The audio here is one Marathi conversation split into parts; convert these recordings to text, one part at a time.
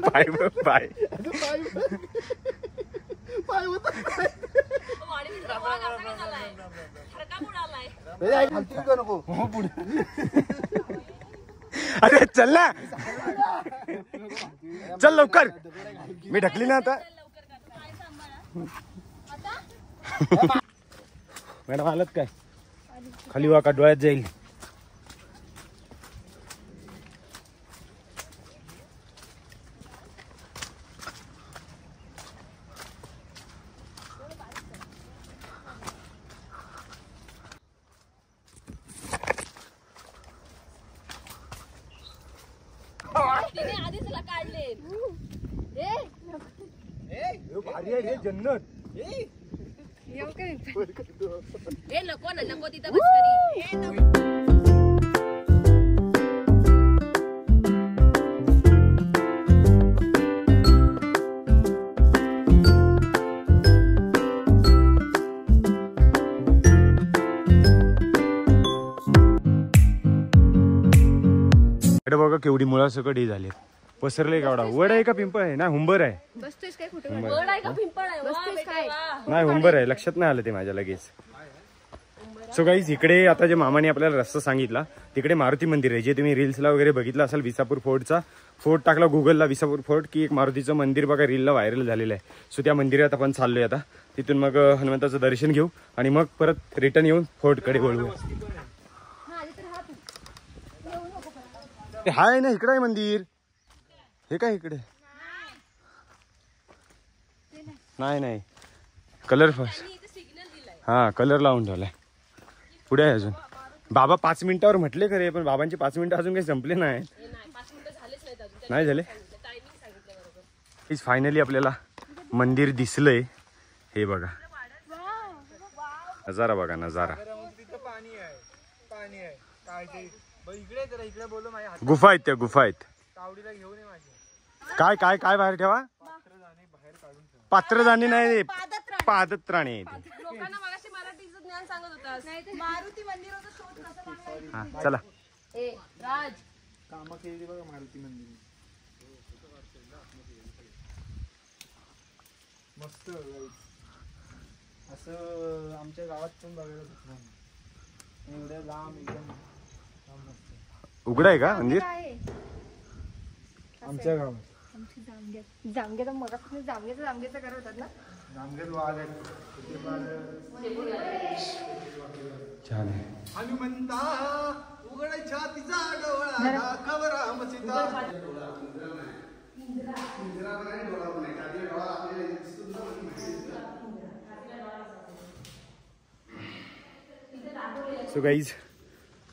पाय पाय अरे चल ना, चल लवकर. मी ढकली ना आता. मॅडम आलत काय? खाली वाका डोळ्यात जाईल. भारी आहे जन्नत. नको ना नको तिथं बस करी. बघा केवढी मुळा सकट ही झाली. पसरले केवढा. वड आहे का पिंपळ आहे? नाही हुंबर आहे. नाही हुंबर आहे. लक्षात नाही आलं ते माझ्या लगेच. सो गाईज इकडे आता जे मामाने आपल्याला रस्ता सांगितला तिकडे मारुती मंदिर आहे, जे तुम्ही रील्सला वगैरे बघितलं असेल. विसापूर फोर्टचा फोर्ट टाकला गुगलला, विसापूर फोर्ट, की एक मारुतीचं मंदिर बघा रीलला व्हायरल झालेलं आहे. सो त्या मंदिरात आपण चाललोय आता. तिथून मग हनुमंताचं दर्शन घेऊ आणि मग परत रिटर्न येऊन फोर्टकडे वळू. हाय ना इकडे आहे मंदिर. हे काय इकडे? नाही नाही कलर फर्स्ट. हा कलर लावून ठेवलाय. पुढे आहे अजून. बाबा 5 मिनिटावर म्हटले खरे, पण बाबांचे 5 मिनिटं अजून काही संपले नाही. नाही झाले. फायनली आपल्याला मंदिर दिसलंय. हे बघा नजारा, बघा नजारा. गुफा आहेत त्या, गुफा आहेत. काय काय काय बाहेर ठेवा? पात्रदाणी नाही, पादत्राणे आहे ते. हा चला. मस्त असं आमच्या गावात पण बघायला भेटणार एवढं लांब एकदम. उघडा आहे का मंदिर? आमच्या गावात जामगे मग जामगेचं घर होतात ना. जामगेत वाघ आहे. छान आहे. हनुमंता उघड छातीचा डोळा दाखव राम सीता. सो गाईज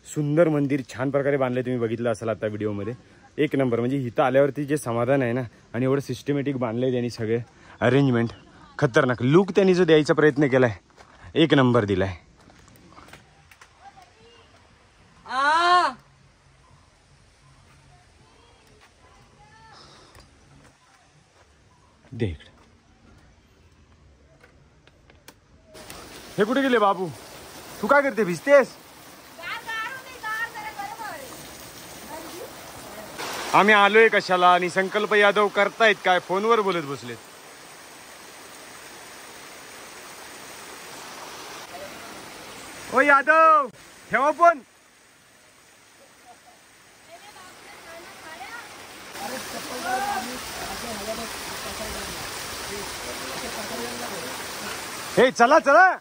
सुंदर मंदिर छान प्रकारे बांधले. तुम्ही बघितलं असाल आता व्हिडिओमध्ये. एक नंबर. म्हणजे इथं आल्यावरती जे समाधान आहे ना, आणि एवढं सिस्टमॅटिक बांधलंय त्यांनी सगळे अरेंजमेंट. खतरनाक लुक त्यांनी जो द्यायचा प्रयत्न केलाय, एक नंबर दिलाय. दे इकडे. हे कुठे गेले बाबू? तू काय करते? भिजतेस? आम्ही आलोय कशाला? आणि संकल्प यादव करतायत काय? फोनवर बोलत बसलेत. ओ यादव ठेवा फोन. हे चला चला.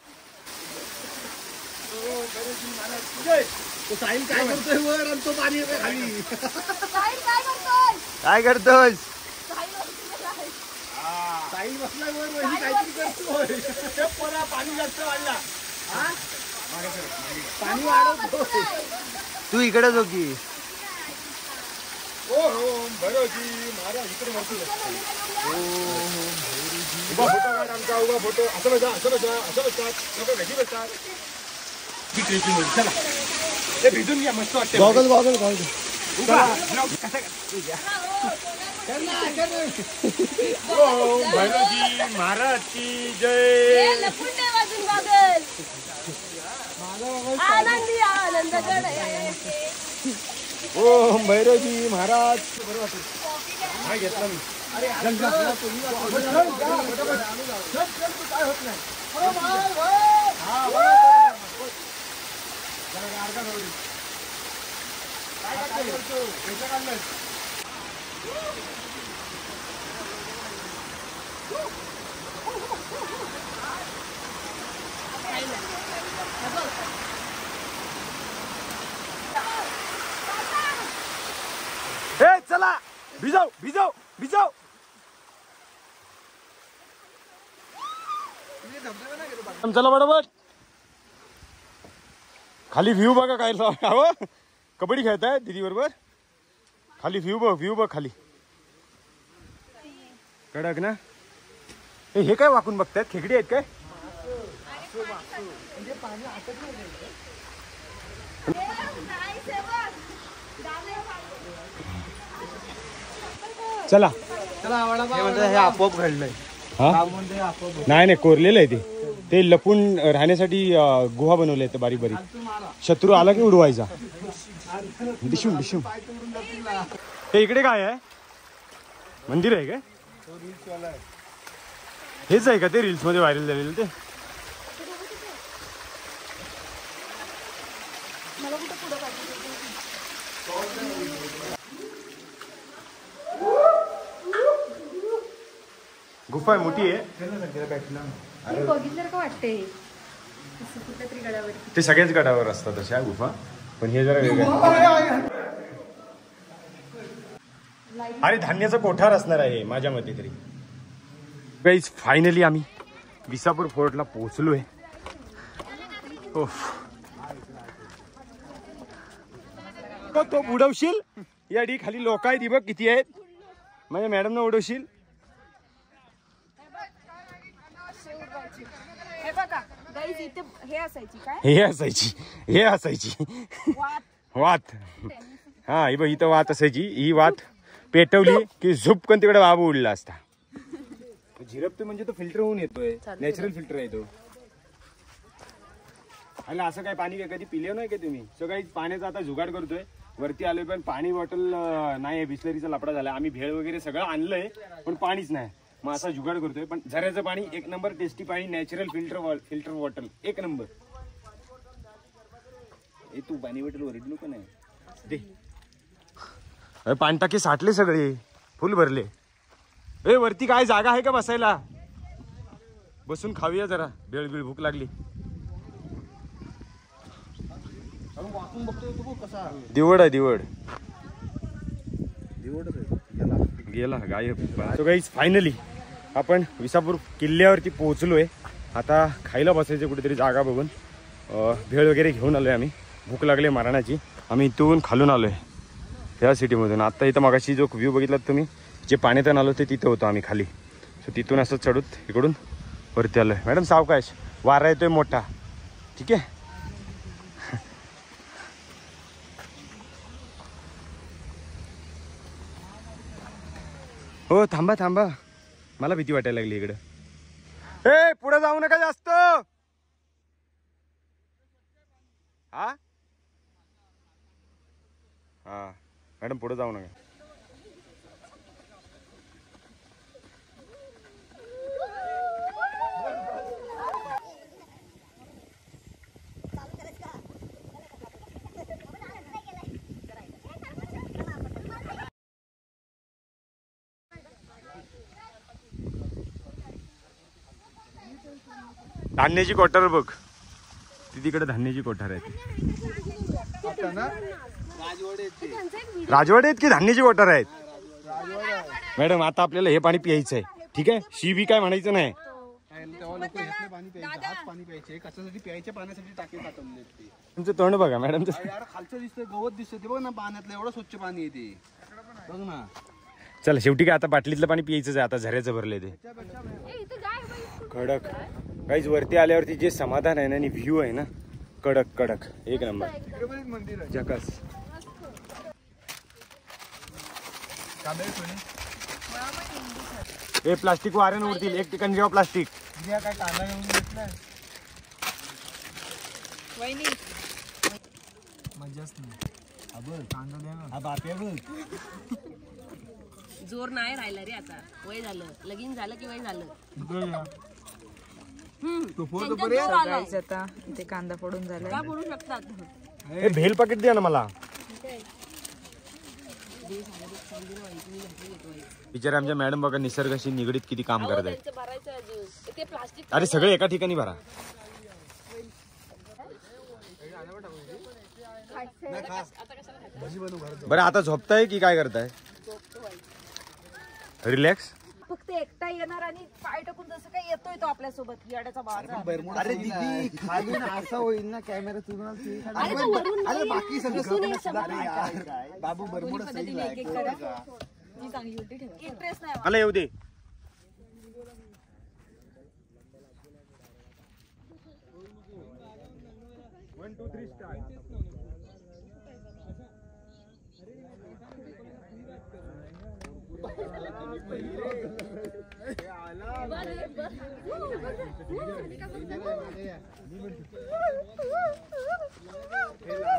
साहिल काय करतोय वर आणि तो पाणी खाली. काय करतोस? साहिल बसलाय वर, काहीतरी करतोय. पाणी जास्त वाढला. पाणी वाढवतो. तू इकडे जो की. ओम भैरवजी महाराज इकडे वरती. उभा फोटो काढ आमचा. उभा फोटो. असं बसा, असं बसा, असं बसतात लोक. कशी बसतात? चला ते भिजून घ्या. मस्त वाटते. Goggle goggle goggle. Om Bhairavji महाराज की जय. आनंदी आनंद ओम भैरवजी महाराज नाही घेतला मी. चला भिजाव भिजाव भिजाव. चला बरोबर. खाली व्ह्यू बघा काय हवं. कबड्डी खेळताय दीदी बरोबर. खाली व्ह्यू बघ खाली. कडक ना. हे काय वाकून बघतायत. खेकडी आहेत काय. चला हे आपोआप घडलंय. नाही नाही कोरलेलं आहे ते लपून राहण्यासाठी गुहा बनवले आहेत बारीक बारीक. शत्रू आला की उडवायचा. डिशूम डिशूम. हे इकडे काय आहे. मंदिर आहे काय. हेच आहे का ते रील्स मध्ये व्हायरल झालेलं ते. गुफा आहे मोठी आहे. बघितलं का वाटते कुठल्या तरी गडावर. ते सगळ्याच गडावर असतात तशा गुफा पण हे जरा वेगळं. अरे धान्याचा कोठार असणार आहे माझ्या मते तरी. गाईज फायनली आम्ही विसापूर फोर्टला पोहोचलोय. तो उडवशील या डी खाली लोक आहेत बघ किती आहेत. माझ्या मॅडम न उडवशील. हे बघा गाईज इथे हे असायची काय. हे असायची वात. हा ही बघ इथं वात असायची. ही वात पेटवली की झुपकन तिकडे बाबू उडला असता. झिरपते म्हणजे तो फिल्टर होऊन येतोय. नॅचरल फिल्टर आहे तो. आणि असं काय पाणी काय कधी पिले नाही का तुम्ही. सो काही पाण्याचा आता जुगाड करतोय. वरती आलोय पण पाणी बॉटल नाही. बिस्लरीचा लपडा झाला. आम्ही भेळ वगैरे सगळं आणलंय पण पाणीच नाही. मग असा जुगाड करतोय. पण झऱ्याचं पाणी एक नंबर टेस्टी पाणी. नॅचरल फिल्टर वॉटर एक नंबर. तू पाणी बॉटल ओरडू नको नाही दे. पाणी टाके साठले सगळे फुल भरले. वरती काय जागा आहे का बसायला. बसून खाऊया जरा. बेळ भूक लागली. दिवड आहे दिवड. गेला गायब. सो गाईज फायनली आपण विसापूर किल्ल्यावरती पोहोचलोय. आता खायला बसायचं कुठेतरी जागा बघून. भेळ वगैरे घेऊन आलोय आम्ही. भूक लागली मारणाची. आम्ही इथून खालून आलोय ह्या सिटीमधून. आता इथं मगाशी जो व्ह्यू बघितलात तुम्ही जे पाण्यातून आलो ते तिथं होतं आम्ही खाली. सो तिथून असं चढूत इकडून वरती आलोय. मॅडम सावकाश वारा येतोय मोठा. ठीक आहे. हो थांबा थांबा. मला भीती वाटायला लागली इकडं. पुढे जाऊ नका जास्त. हा मॅडम पुढे जाऊ नका. धान्याची कोठार बघ. तिकडे धान्याची कोठार आहे. राजवाडे आहेत की धान्याची कोठार आहेत. मॅडम आता आपल्याला हे पाणी प्यायचं आहे. ठीक आहे. शिबी काय म्हणायचं नाही. तुमचं तोंड बघा मॅडम. खालचं दिसतंय गवत दिसतंय बघ ना पाण्यातलं. एवढं स्वच्छ पाणी येते बघ ना. चला शेवटी काय आता बाटलीतलं पाणी प्यायचंच आहे. आता झऱ्याचं भरले ते कडक. काहीच वरती आल्यावरती जे समाधान आहे ना आणि व्ह्यू आहे ना कडक कडक एक नंबर जकास. हे प्लास्टिक वाऱ्यानं उडतील. एक ठिकाणी जेव्हा प्लास्टिक काय कांदा घेऊन घेतलाय. मजाच नाही. जोर नाही राहिला रे आता. वय झालं, लगीन झालं की वय झालं. आता इथे कांदा फोडून झालाय. का बोलू शकतात. भेल पाकिट द्या ना मला. बिचारे आमच्या मॅडम बघा निसर्गाशी निगडीत किती काम करत आहेत. ते प्लास्टिक अरे सगळे एका ठिकाणी भरा. बरं आता झोपताय की काय करताय? रिलॅक्स. फक्त एकटा येणार आणि पाय टाकून जसं काही येतोय तो आपल्यासोबत येड्याचा बाजा. अरे दीदी खालून असं होईल ना कॅमेरा तुझं बाकी सगळं बाबू बरमुडा इंटरेस्ट नाही. मला येऊ दे.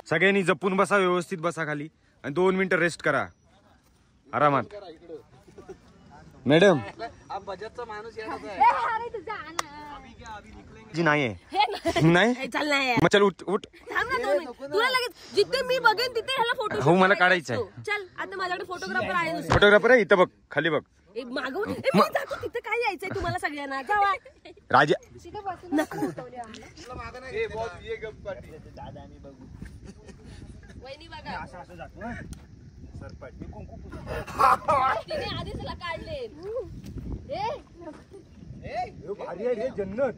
सगळ्यांनी जपून बसा, व्यवस्थित बसा खाली आणि 2 मिनिटं रेस्ट करा आरामात. मॅडम जी नाही नाही चल नाही मग चल उठ उठ. तुला लगेच जिथे मी बघेन तिथे ह्याला फोटो. हो मला काढायचं आहे. चल आता माझ्याकडे फोटोग्राफर आहे. फोटोग्राफर आहे इथं बघ खाली बघ. मागव तिथे काय यायचंय तुम्हाला सगळ्यांना जावा. राजा वहिनी बघा तिने आधीच तिला काढले. जन्नत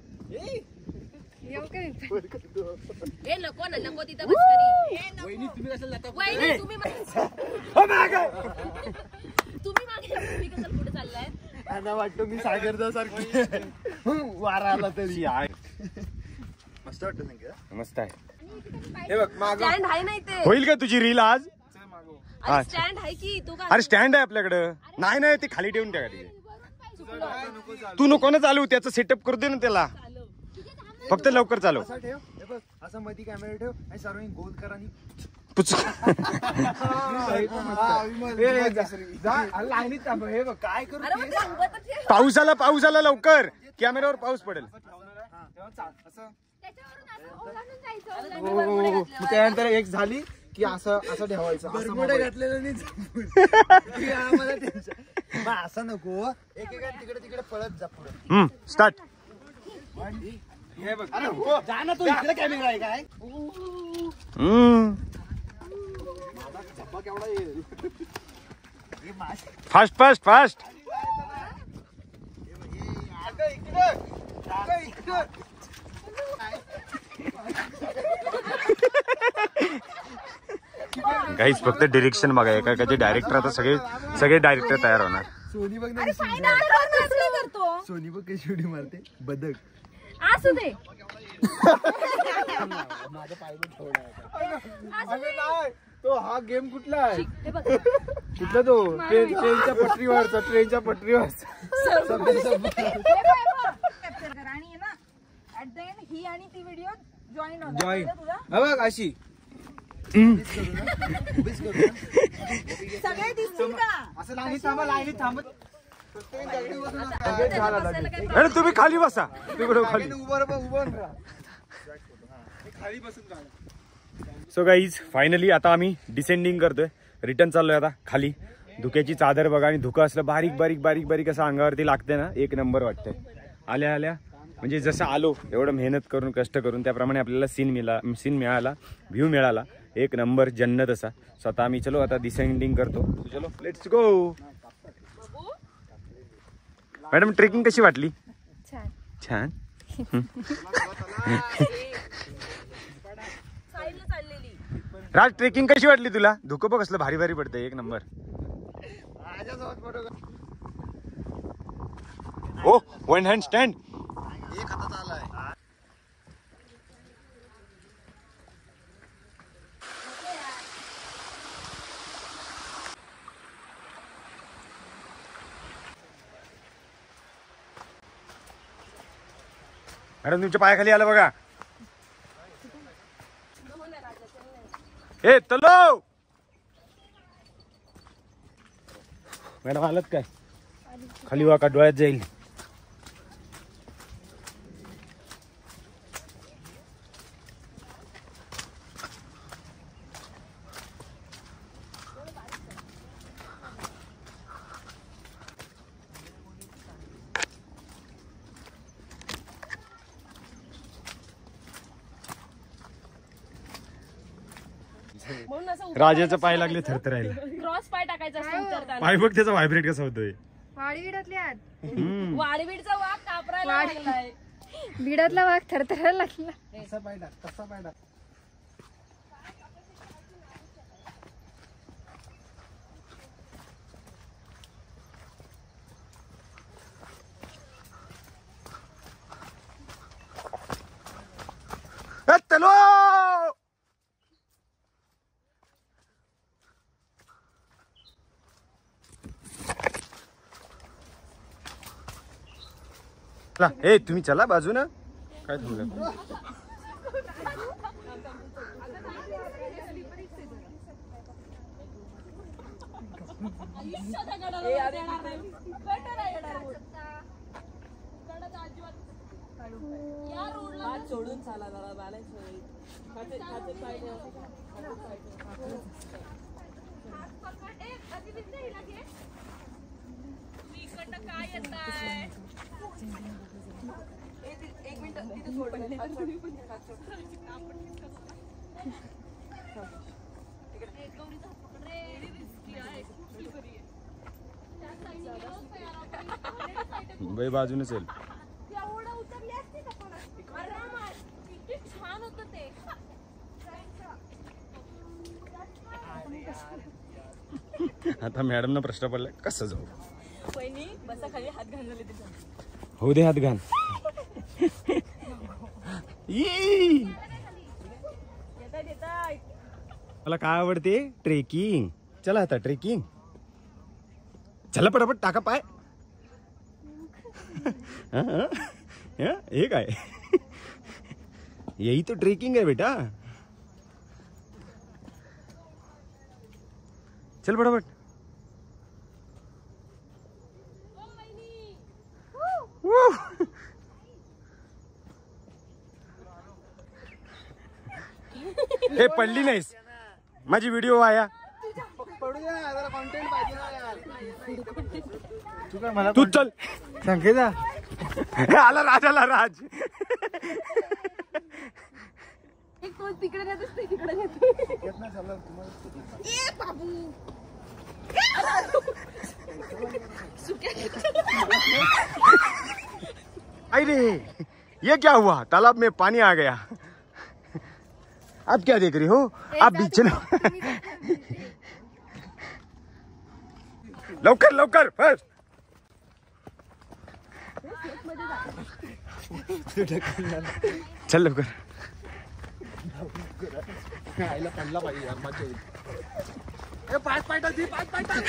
हे नको ना नको तिथं बस करी. वहिनी तुम्ही कशाला जाता? वहिनी तुम्ही मागे तुम्ही कसं पुढे चाललाय? आता वाटतं मी सागरदा सारखी वारा आला तरी मस्त वाटतं संख्या. मस्त आहे. हे बघ माग स्टँड आहे ना इथे. होईल का तुझी रील आज? अरे स्टँड आहे की तू का? अरे स्टँड आहे आपल्याकडं. नाही नाही ते खाली ठेवून त्या गाडी. तू नको ना चालू, त्याचं सेटअप करू दे ना त्याला. फक्त लवकर चालव. असं ठेव. हे बघ असं मध्ये कॅमेरा ठेव आणि सर्वांनी गोल कर आणि लाईनीत थांब. हे बघ काय करू. अरे मग ते उभं तर ठेव. पाऊस आला लवकर. कॅमेऱ्यावर पाऊस पडेल. त्यानंतर एक झाली की असं असं ठेवायचं. घातलेलं नाही असं नको. एकेका तिकडे तिकडे पळत जा पुढे. स्टार्ट. हे बघ जा ना तू. इकडे कॅमेरा आहे काय? Fast fast fast. गाईज फक्त डिरेक्शन बघा. एकाचे डायरेक्टर आता सगळे डायरेक्टर तयार होणार. सोनी बघ ना. सोनी बघ कशी उडी मारते. बदक असू दे. माझा पाय पण तो हा गेम कुठला आहे? कुठला तो? ट्रेनच्या पटरीवरचा. ट्रेनच्या पटरीवरचा. आणि ना ऍट द एंड ही आणि ती व्हिडिओ जॉईन होणार. जॉईन बघ अशी सगळे दिसतील का? असं लाईनीत थांबा. लाईनीत थांबत अरे तुम्ही खाली बसा. तिकडे खाली उभं खाली बसून. सो गाईज फायनली आता आम्ही डिसेंडिंग करतोय. रिटर्न चाललोय आता खाली. धुक्याची चादर बघा. आणि धुकं असलं बारीक बारीक बारीक बारीक असं अंगावरती लागते ना. एक नंबर वाटतंय. आल्या आल्या म्हणजे जसं आलो एवढं मेहनत करून कष्ट करून त्याप्रमाणे आपल्याला सीन मिळाला. व्ह्यू मिळाला. एक नंबर जन्नत असा. स्वतः आम्ही चलो आता डिसेंडिंग करतो. चलो लेट्स गो. मॅडम ट्रेकिंग कशी वाटली? छान. राज ट्रेकिंग कशी वाटली तुला? धुकं बघ कसलं भारी भारी पडतंय. एक नंबर. ओ वन हँड स्टँड. एक हातात आलाय. मॅडम तुमच्या पायाखाली आलं बघा. ए तलो मॅडम आलात काय? खाली वाका, डोळ्यात जाईल. म्हणून असं राजाचं पाय लागले थरथरायला. क्रॉस पाय टाकायचा असतो उतरताना. पाय बघ त्याचा व्हायब्रेट कसा होतोय. वाडीविडातले आत वाडीवीडचा वाघ कापरायला लागलाय. बिडातला वाघ थरथरायला लागला. तसा पाय टाक, तसा पाय टाक. चलो ए तुम्ही चला बाजून. काय थांबलं? सोडून चाला जरा बॅलन्स होईल. काय येत आहे? एक मिनिट तिथे सोड. मुंबई बाजून असेल. एवढं उतरली असते का पण आरामात. किती छान होतं ते. आता मॅडमना प्रश्न पडला कसं जाऊ. वहिनी बसा खाली, हात घालले तिथे. हो दे हात घाल. मला काय आवडते? ट्रेकिंग. चला आता ट्रेकिंग. चला पटापट टाका पाय. हे काय? यही तो ट्रेकिंग है बेटा. चल पटापट. हे पडली नाहीस. माझी व्हिडिओ आया. तू चल. संकेता आला राज, आला राज. एक तो तिकडे नेत असते, तिकडे नेत. ए बाबू. अरे ये क्या हुआ? तालाब में पानी आ गया. अब क्या देख रही हो आप? बीच लवकर लवकर फर्स्ट. चल लवकर. आईला पडला पाहिजे यार, मजा येईल. ए पाच पाय टाक, पाच पाय टाक.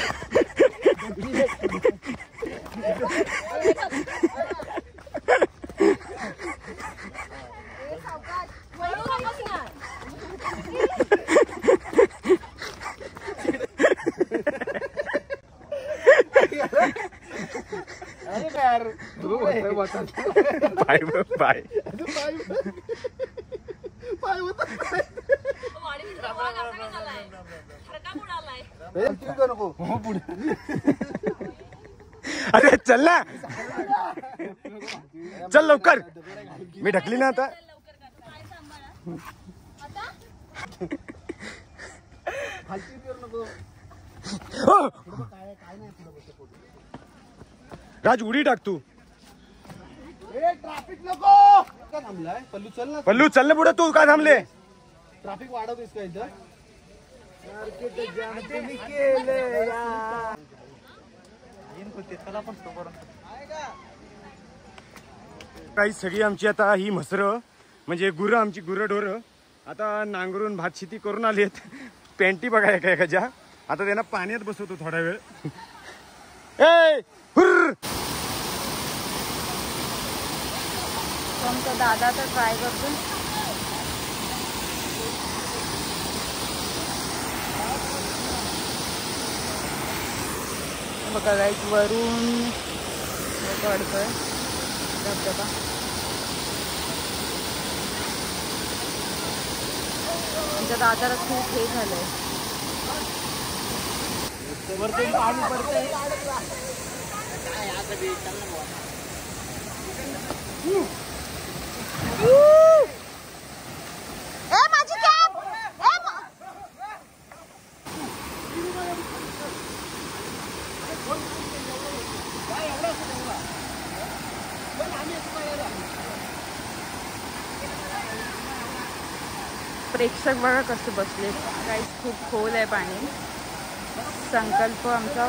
Bye bye. अरे चल ना. चल लवकर. मी ढकली ना आता. राज उडी टाक तू. ट्रॅफिक नको. का थांबलाय? पल्लू चल ना. पल्लू चल ना पुढे. तू का थांबले? ट्रॅफिक वाढवतोस का इथं? तुम्ही केलं यार. काही सगळी आमची आता ही म्हसरं म्हणजे गुरं, आमची गुरं ढोरं आता नांगरून भात शेती करून आलेत. पॅन्टी बघाय काय कशा. आता त्यांना पाण्यात बसवतो थोडा वेळ. ए हुर्र. आमचा दादा तर ट्राय करतो. बघा गाईस वरून पडतोय धबधबा. आमच्या दादाला खूप हे झालंय. प्रेक्षक बघा कसे बसले. काही खूप खोल आहे पाणी. संकल्प आमचा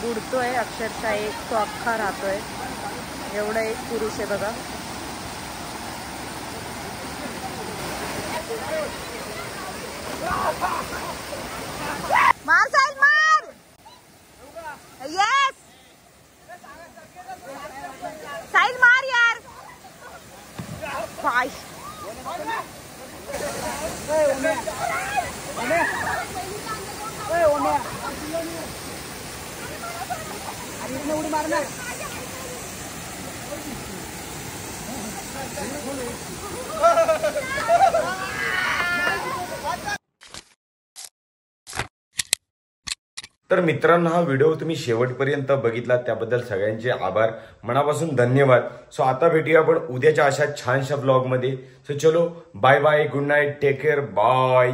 बुडतोय अक्षरशः. एक तो अख्खा राहतोय. एवढा एक पुरुष आहे बघा. मार साहिल मार. येस साहिल मार यार. पाय उडी मारणार. तर मित्रांनो, हा व्हिडिओ तुम्ही शेवटपर्यंत बघितला त्याबद्दल सगळ्यांचे आभार, मनापासून धन्यवाद. सो आता भेटूया आपण उद्याच्या अशा छानशा ब्लॉग मध्ये. सो चलो bye bye, good night, take care, bye.